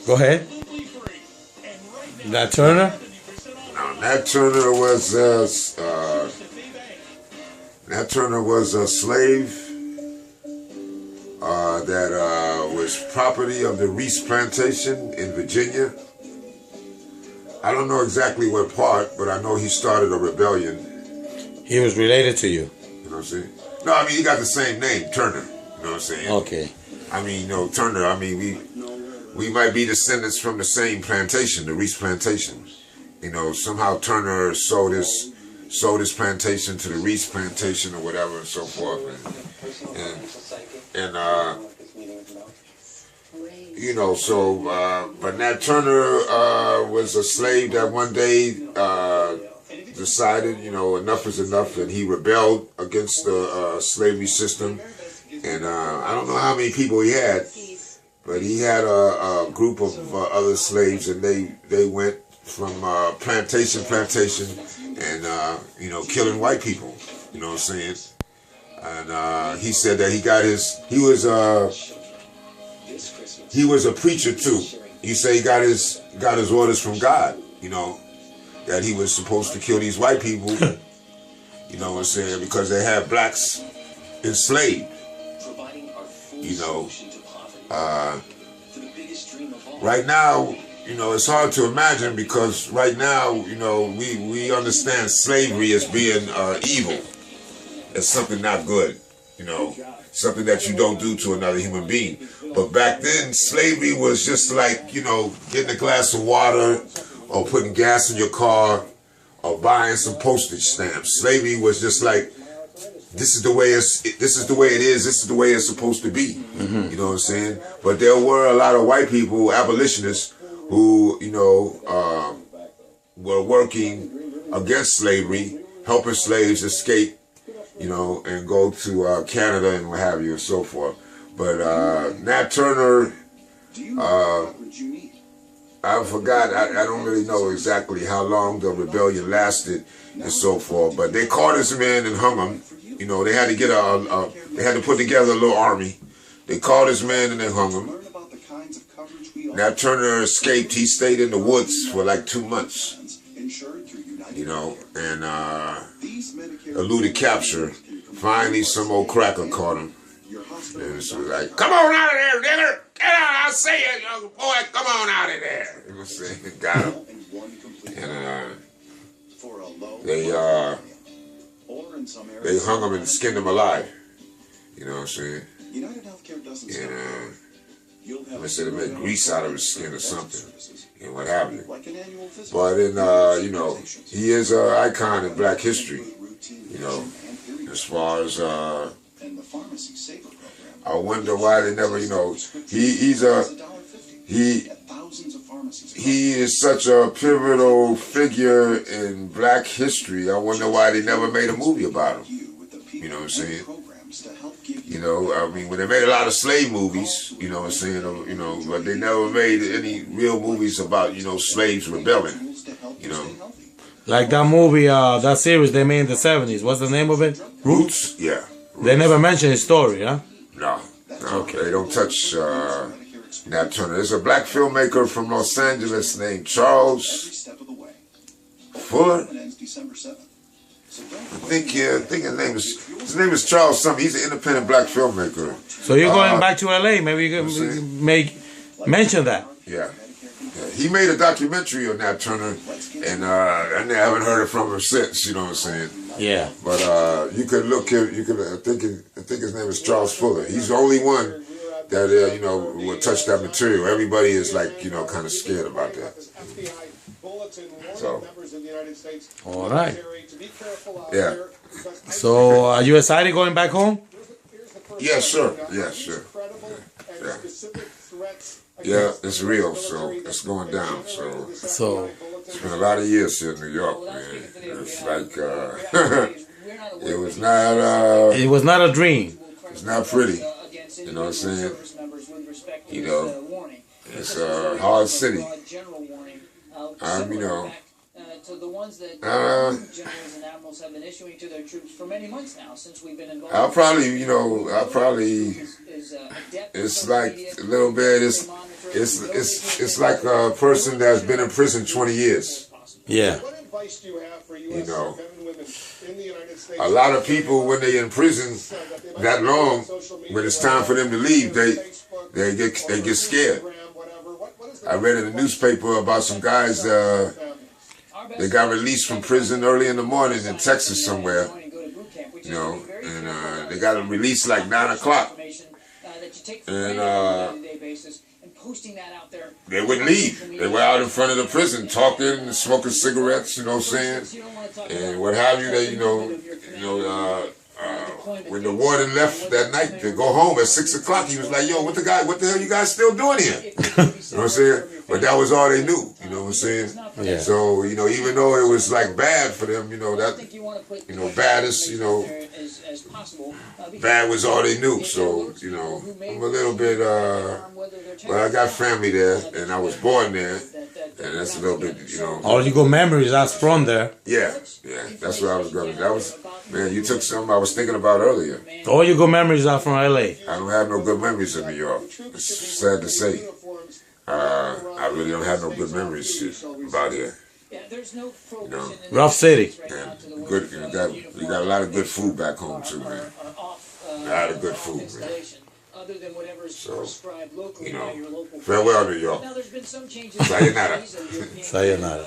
Go ahead. Nat Turner? Now, Nat Turner was a slave that was property of the Reese Plantation in Virginia. I don't know exactly what part, but I know he started a rebellion. He was related to you. You know what I'm saying? No, I mean, he got the same name, Turner. You know what I'm saying? Okay. I mean, Turner, I mean, we might be descendants from the same plantation, the Reese Plantation. You know, somehow Turner sold his plantation to the Reese Plantation or whatever and so forth. You know, so, but Nat Turner was a slave that one day decided, you know, enough is enough, and he rebelled against the slavery system. And I don't know how many people he had, but he had a group of other slaves, and they went from plantation, and you know, killing white people. You know what I'm saying? And he said that he was a preacher too. He said he got his orders from God. You know, that he was supposed to kill these white people. You know what I'm saying? Because they had blacks enslaved. You know, right now, you know, it's hard to imagine because right now, you know, we understand slavery as being evil, as something not good, you know, something that you don't do to another human being. But back then, slavery was just like, you know, getting a glass of water or putting gas in your car or buying some postage stamps. Slavery was just like, this is the way it is, this is the way it's supposed to be. Mm-hmm. You know what I'm saying? But there were a lot of white people, abolitionists, who, you know, were working against slavery, helping slaves escape, you know, and go to Canada and what have you and so forth. But Nat Turner, I forgot, I don't really know exactly how long the rebellion lasted and so forth, but they caught his men and hung him. You know, they had to get they had to put together a little army. They caught his men and they hung him. Nat Turner escaped. He stayed in the woods for like 2 months, you know, and eluded capture. Finally, some old cracker caught him. And it was like, come on out of there, nigger! Get out, I say it, young boy, come on out of there. You know what I'm saying? Got him. And they hung him and skinned him alive. You know what I'm saying? And they said they made grease out of his skin or something, and what have you. But you know, he is an icon in Black history. You know, as far as I wonder why they never, you know, he is such a pivotal figure in Black history. I wonder why they never made a movie about him. You know what I'm saying? You know, I mean, when they made a lot of slave movies, you know what I'm saying, you know, but they never made any real movies about, you know, slaves rebelling, you know. Like that movie, that series they made in the 70s. What's the name of it? Roots? Yeah. Roots. They never mention his story, huh? No. Okay. They don't touch Nat Turner. There's a Black filmmaker from Los Angeles named Charles Fuller. I think his name is Charles something. He's an independent Black filmmaker. So you're going back to LA? Maybe you can mention that. Yeah. He made a documentary on Nat Turner, and I haven't heard it from him since. You know what I'm saying? Yeah. But you could look at, I think his name is Charles Fuller. He's the only one that you know will touch that material. Everybody is like, you know, kind of scared about that. So. All right. Yeah. So are you excited going back home? Yeah, sure. Yeah, sure. Yeah. Yeah, it's real, so it's going down. So it's been a lot of years here in New York, man. It's like it was not a dream. It's not pretty. You know what I'm saying? You know, it's a hard city. You know, to the ones that generals and admirals have been issuing to their troops for many months now since we've been involved. I'll probably, it's like a little bit, it's like a person that's been in prison 20 years. Yeah. What advice do you have for You know, men and women in the United States? a lot of people, when they're in prison that long, when it's time for them to leave, they get scared. I read in the newspaper about some guys, they got released from prison early in the morning in Texas somewhere, you know, and they got released like 9 o'clock. And they wouldn't leave. They were out in front of the prison talking and smoking cigarettes, you know what I'm saying? And what have you, they, when the warden left that night to go home at 6 o'clock, he was like, yo, what the hell you guys still doing here? You know what I'm saying? But that was all they knew, you know what I'm saying? Yeah. So, even though it was like bad for them, bad is, bad was all they knew. So, I'm a little bit, well, I got family there, and I was born there, and that's a little bit, All you got memories that's from there. Yeah, that's where I was going. That was, man, you took something I was thinking about earlier. All you got memories are from LA. I don't have no good memories of New York. It's sad to say. I really don't have no good memories about here. Rough city. And good, you got a lot of good food back home too, man. A lot of good food, man. So, farewell, New York. Sayonara. Sayonara.